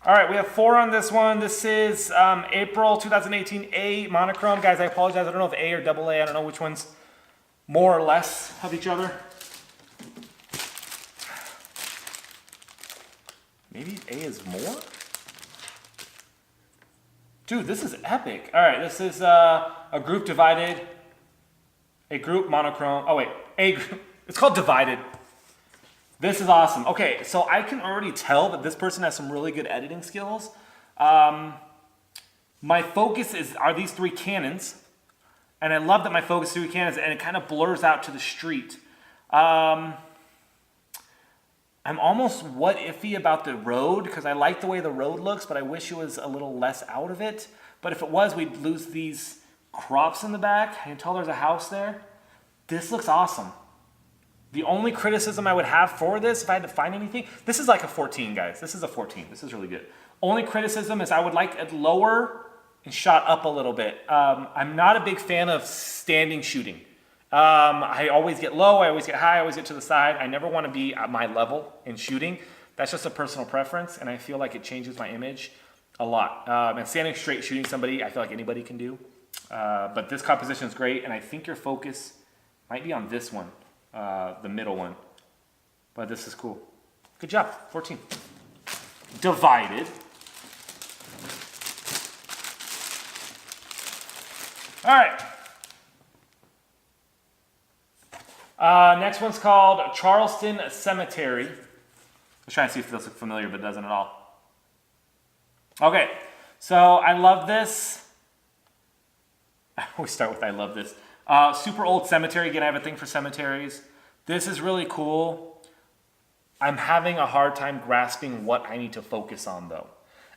All right, we have 4 on this one. This is April 2018 A monochrome. Guys, I apologize. I don't know if A or double A. I don't know which one's more or less of each other. Maybe A is more? Dude, this is epic. All right, this is a group divided. A group monochrome. Oh, wait. A group. It's called divided. This is awesome. Okay, so I can already tell that this person has some really good editing skills. My focus are these 3 cannons. And I love that my focus is 3 cannons, and it kind of blurs out to the street. I'm almost iffy about the road, because I like the way the road looks, but I wish it was a little less out of it. But if it was, we'd lose these crops in the back. I can tell there's a house there. This looks awesome. The only criticism I would have for this, if I had to find anything, this is like a 14, guys. This is a 14. This is really good. Only criticism is I would like it lower and shot up a little bit. I'm not a big fan of standing shooting. I always get low, I always get high, I always get to the side. I never want to be at my level in shooting. That's just a personal preference, and I feel like it changes my image a lot. And standing straight shooting somebody, I feel like anybody can do. But this composition is great, and I think your focus might be on this one. The middle one. But this is cool. Good job. 14. Divided. All right. Next one's called Charleston Cemetery. I was trying to see if this looks familiar, but it doesn't at all. Okay. So I love this. I always start with I love this. Super old cemetery. Again, I have a thing for cemeteries. This is really cool. I'm having a hard time grasping what I need to focus on, though.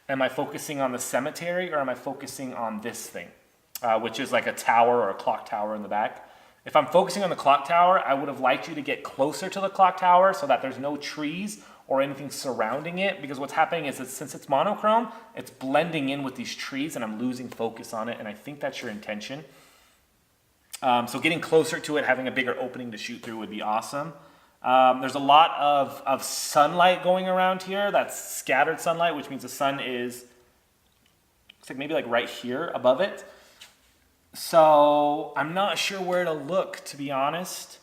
Am I focusing on the cemetery, or am I focusing on this thing, which is like a tower or a clock tower in the back? If I'm focusing on the clock tower, I would have liked you to get closer to the clock tower so that there's no trees or anything surrounding it, because what's happening is that since it's monochrome, it's blending in with these trees, and I'm losing focus on it, and I think that's your intention. So getting closer to it, having a bigger opening to shoot through would be awesome. There's a lot of sunlight going around here. That's scattered sunlight, which means the sun is, looks like maybe like right here above it. So I'm not sure where to look, to be honest.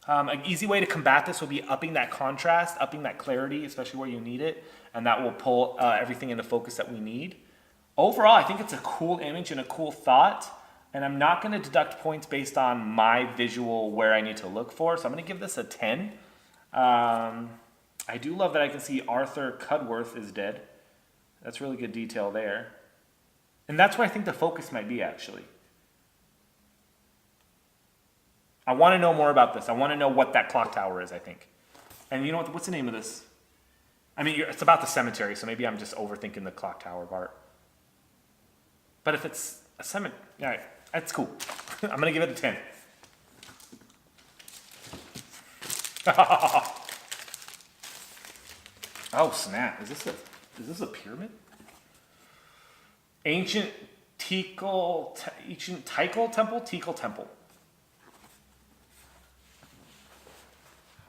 An easy way to combat this would be upping that contrast, upping that clarity, especially where you need it, and that will pull everything into focus that we need. Overall, I think it's a cool image and a cool thought. And I'm not going to deduct points based on my visual where I need to look for. So I'm going to give this a 10. I do love that I can see Arthur Cudworth is dead. That's really good detail there. And that's where I think the focus might be, actually. I want to know more about this. I want to know what that clock tower is, I think. And you know what? What's the name of this? I mean, it's about the cemetery, so maybe I'm just overthinking the clock tower part. But if it's a cemetery, all right. That's cool. I'm going to give it a 10. Oh, snap. Is this a pyramid? Ancient Tikal temple? Tikal temple.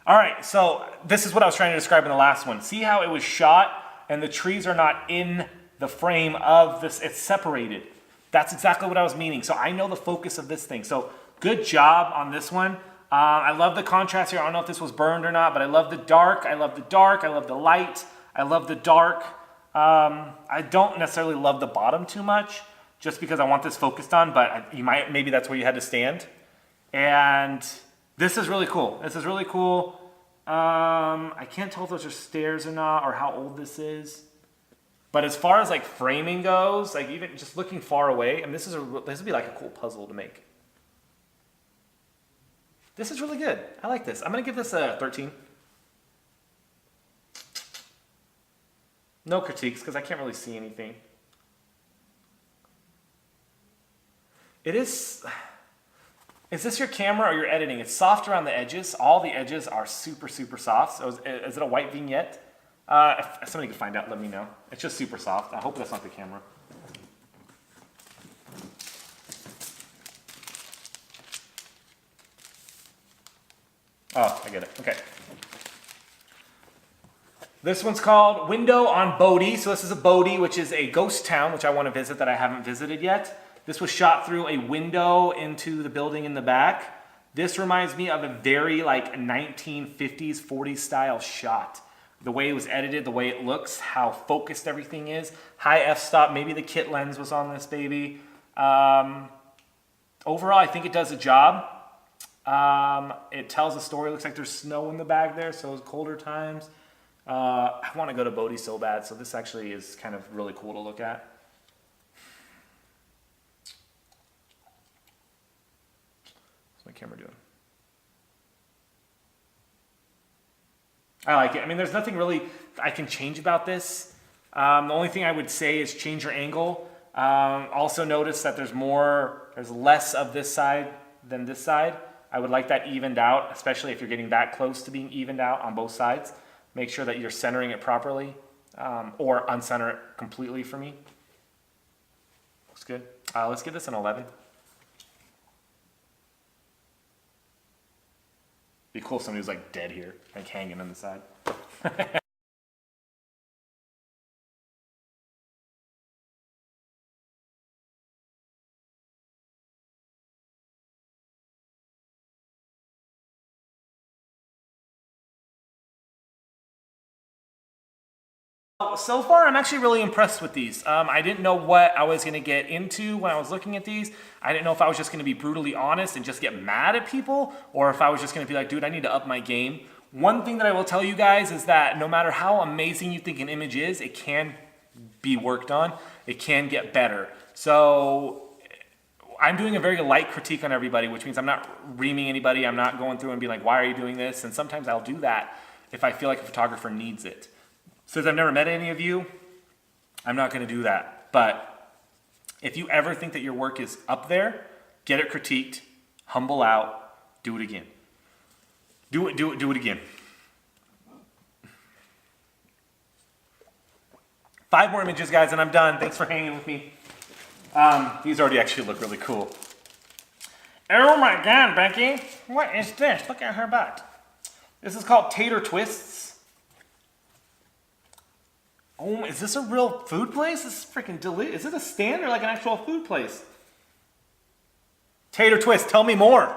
All right, so this is what I was trying to describe in the last one. See how it was shot and the trees are not in the frame of this. It's separated. That's exactly what I was meaning. So I know the focus of this thing. So good job on this one. I love the contrast here. I don't know if this was burned or not, but I love the dark. I love the dark. I love the light. I love the dark. I don't necessarily love the bottom too much, just because I want this focused on, but maybe that's where you had to stand. And this is really cool. This is really cool. I can't tell if those are stairs or not, or how old this is. But as far as like framing goes, like even just looking far away, I mean, this would be like a cool puzzle to make. This is really good. I like this. I'm gonna give this a 13. No critiques, because I can't really see anything. It is this your camera or your editing? It's soft around the edges. All the edges are super, super soft. So is it a white vignette? If somebody can find out, let me know. It's just super soft. I hope that's not the camera. Oh, I get it. Okay. This one's called Window on Bodie. So this is a Bodie, which is a ghost town, which I want to visit that I haven't visited yet. This was shot through a window into the building in the back. This reminds me of a very like 1950s, 40s style shot. The way it was edited, the way it looks, how focused everything is. High f-stop, maybe the kit lens was on this baby. Overall, I think it does a job. It tells a story. Looks like there's snow in the bag there, so it's colder times. I want to go to Bodie so bad, so this actually is kind of really cool to look at. What's my camera doing? I like it. I mean, there's nothing really I can change about this. The only thing I would say is change your angle. Also notice that there's less of this side than this side. I would like that evened out, especially if you're getting that close to being evened out on both sides. Make sure that you're centering it properly, or uncenter it completely for me. Looks good. Let's give this an 11. Be cool if somebody was like dead here, like hanging on the side. So far, I'm actually really impressed with these. I didn't know what I was going to get into when I was looking at these. I didn't know if I was just going to be brutally honest and just get mad at people, or if I was just going to be like, dude, I need to up my game. One thing that I will tell you guys is that no matter how amazing you think an image is, it can be worked on. It can get better. So I'm doing a very light critique on everybody, which means I'm not reaming anybody. I'm not going through and being like, why are you doing this? And sometimes I'll do that if I feel like a photographer needs it. Since I've never met any of you, I'm not going to do that. But if you ever think that your work is up there, get it critiqued, humble out, do it again. Do it again. 5 more images, guys, and I'm done. Thanks for hanging with me. These already actually look really cool. Oh my God, Becky. What is this? Look at her butt. This is called Tater Twists. Oh, is this a real food place? This is freaking delicious. Is it a stand or like an actual food place? Tater Twist, tell me more.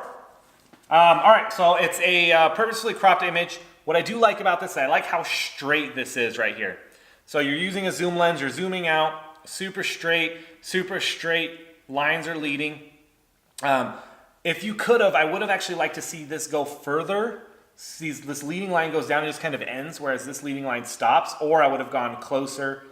All right, so it's a purposefully cropped image. What I do like about this, I like how straight this is right here. So you're using a zoom lens, you're zooming out, super straight lines are leading. If you could have, I would have actually liked to see this go further. This leading line goes down and just kind of ends, whereas this leading line stops, or I would have gone closer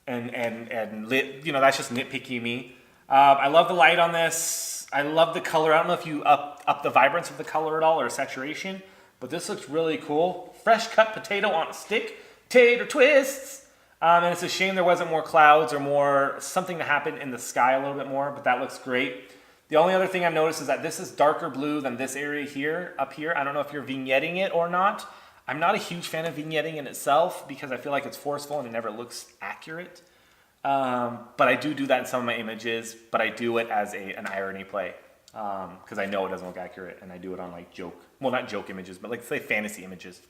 and lit, you know, that's just nitpicky me. I love the light on this. I love the color. I don't know if you up the vibrance of the color at all or saturation, but this looks really cool. Fresh cut potato on a stick, tater twists. And it's a shame there wasn't more clouds or more something to happen in the sky a little bit more, but that looks great. The only other thing I've noticed is that this is darker blue than this area here, up here. I don't know if you're vignetting it or not. I'm not a huge fan of vignetting in itself because I feel like it's forceful and it never looks accurate. But I do that in some of my images, but I do it as an irony play because I know it doesn't look accurate, and I do it on like joke, well, not joke images, but like say fantasy images.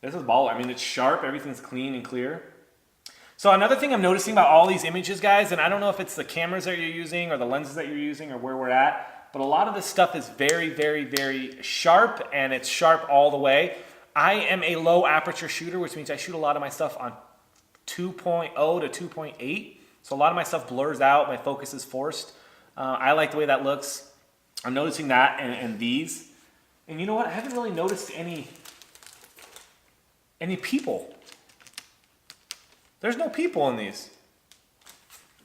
This is baller. I mean, it's sharp, everything's clean and clear. So another thing I'm noticing about all these images, guys, and I don't know if it's the cameras that you're using or the lenses that you're using or where we're at, but a lot of this stuff is very, very, very sharp, and it's sharp all the way. I am a low aperture shooter, which means I shoot a lot of my stuff on 2.0 to 2.8. So a lot of my stuff blurs out, my focus is forced. I like the way that looks. I'm noticing that and these. And you know what? I haven't really noticed any people. There's no people in these.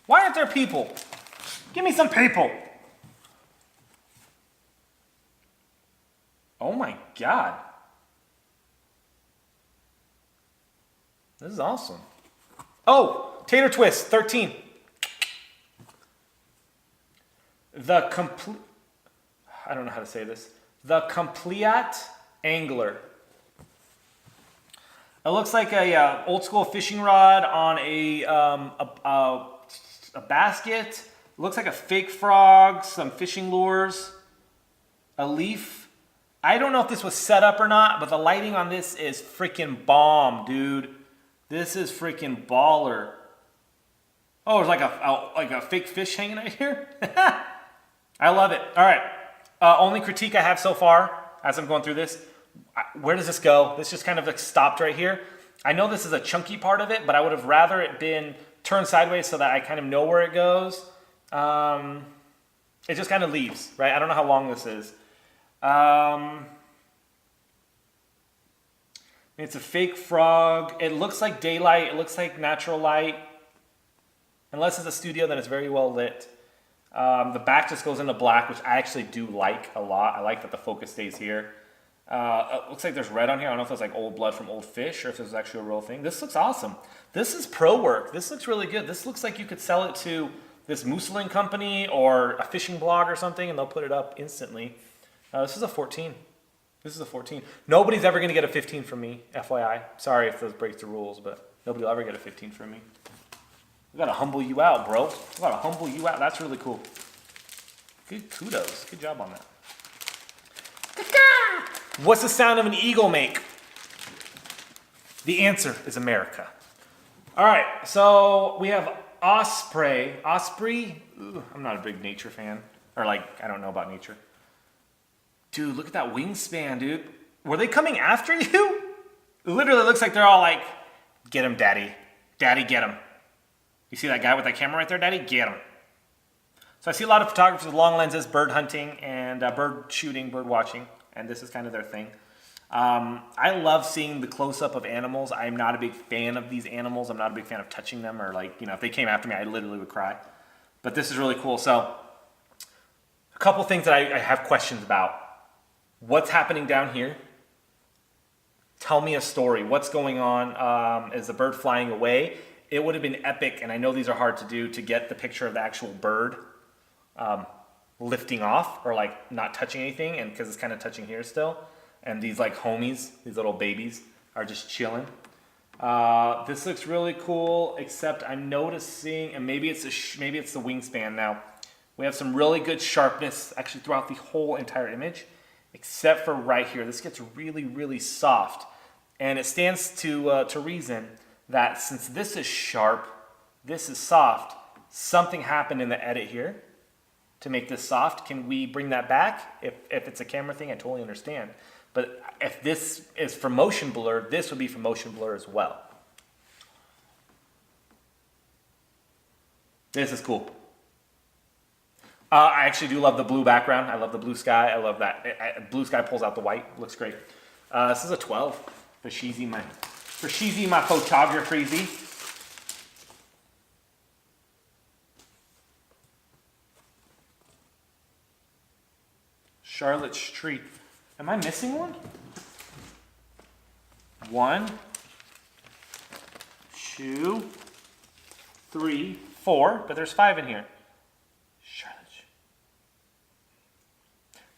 Why aren't there people? Give me some people. Oh my God. This is awesome. Oh, Tater Twist, 13. I don't know how to say this. The Compleat Angler. It looks like a old school fishing rod on a basket. It looks like a fake frog, some fishing lures, a leaf, I don't know if this was set up or not, but the lighting on this is freaking bomb, dude. This is freaking baller. Oh, there's like a fake fish hanging out here. I love it. All right. Only critique I have so far as I'm going through this. Where does this go? This just kind of like stopped right here. I know this is a chunky part of it, but I would have rather it been turned sideways so that I kind of know where it goes. It just kind of leaves, right? I don't know how long this is. It's a fake frog. It looks like daylight. It looks like natural light. Unless it's a studio, then it's very well lit. The back just goes into black, which I actually do like a lot. I like that the focus stays here. It looks like there's red on here. I don't know if it's like old blood from old fish or if this is actually a real thing. This looks awesome. This is pro work. This looks really good. This looks like you could sell it to this museling company or a fishing blog or something, and they'll put it up instantly. This is a 14. This is a 14. Nobody's ever going to get a 15 from me, FYI. Sorry if this breaks the rules, but nobody will ever get a 15 from me. We got to humble you out, bro. We got to humble you out. That's really cool. Good kudos. Good job on that. What's the sound of an eagle make? The answer is America. All right, so we have osprey. Osprey? Ooh, I'm not a big nature fan. Or like, I don't know about nature. Dude, look at that wingspan, dude. Were they coming after you? It literally looks like they're all like, get him, daddy. Daddy, get him. You see that guy with that camera right there, daddy? Get him. So I see a lot of photographers with long lenses, bird hunting and bird shooting, bird watching. And this is kind of their thing. I love seeing the close-up of animals. I'm not a big fan of these animals. I'm not a big fan of touching them or like, you know, if they came after me, I literally would cry. But this is really cool. So a couple things that I have questions about. What's happening down here? Tell me a story. What's going on? Is the bird flying away? It would have been epic, and I know these are hard to do, to get the picture of the actual bird lifting off or like not touching anything, and because it's kind of touching here still. And these like homies, these little babies, are just chilling. This looks really cool, except I'm noticing, and maybe it's the wingspan. Now we have some really good sharpness actually throughout the whole entire image, except for right here. This gets really, really soft, and it stands to reason that since this is sharp, this is soft. Something happened in the edit here to make this soft. Can we bring that back? If it's a camera thing, I totally understand. But if this is for motion blur, this would be for motion blur as well. This is cool. I actually do love the blue background. I love the blue sky. I love that. Blue sky pulls out the white. Looks great. This is a 12 for Sheezy, my photography. Charlotte Street. Am I missing one? 1, 2, 3, 4, but there's 5 in here. Charlotte.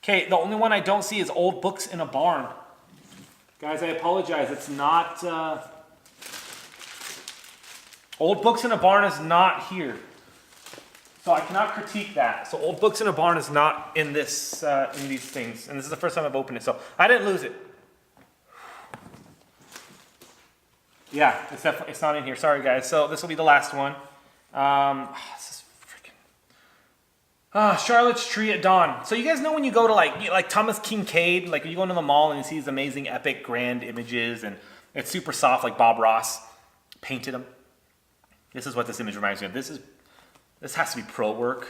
Okay, the only one I don't see is Old Books in a Barn. Guys, I apologize. It's not... Old Books in a Barn is not here. So I cannot critique that. So Old Books in a Barn is not in this, in these things. And this is the first time I've opened it, so I didn't lose it. Yeah, it's not in here. Sorry, guys. So this will be the last one. This is freaking... Charlotte's Tree at Dawn. So you guys know when you go to like Thomas Kincaid, like you go into the mall and you see these amazing, epic, grand images, and it's super soft, like Bob Ross painted them. This is what this image reminds me of. This has to be pro work.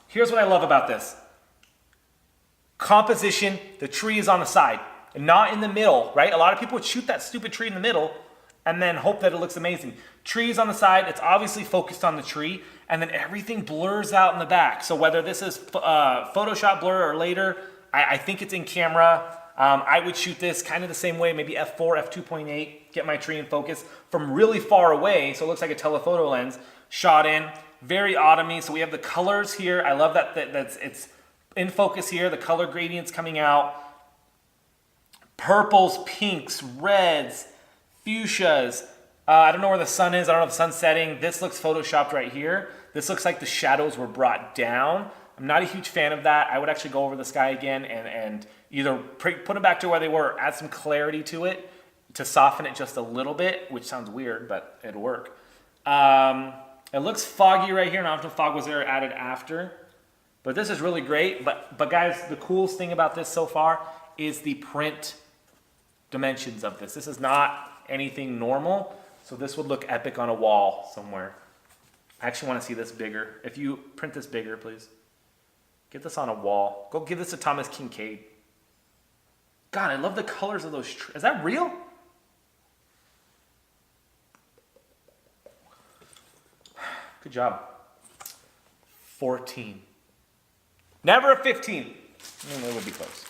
Here's what I love about this. Composition, the tree is on the side, and not in the middle, right? A lot of people would shoot that stupid tree in the middle and then hope that it looks amazing. Tree is on the side, it's obviously focused on the tree, and then everything blurs out in the back. So whether this is Photoshop blur or later, I think it's in camera. I would shoot this kind of the same way, maybe f4, f2.8, get my tree in focus from really far away, so it looks like a telephoto lens, shot in. Very autumny. So we have the colors here. I love that it's in focus here. The color gradients coming out. Purples, pinks, reds, fuchsias. I don't know where the sun is. I don't know if the sun's setting. This looks photoshopped right here. This looks like the shadows were brought down. I'm not a huge fan of that. I would actually go over the sky again and either put them back to where they were, add some clarity to it to soften it just a little bit, which sounds weird, but it'll work. It looks foggy right here, and I don't know if fog was there added after. But this is really great. But guys, the coolest thing about this so far is the print dimensions of this. This is not anything normal, so this would look epic on a wall somewhere. I actually want to see this bigger. If you print this bigger, please. Get this on a wall. Go give this to Thomas Kincaid. God, I love the colors of those trees. Is that real? Good job. 14. Never a 15. It would be close.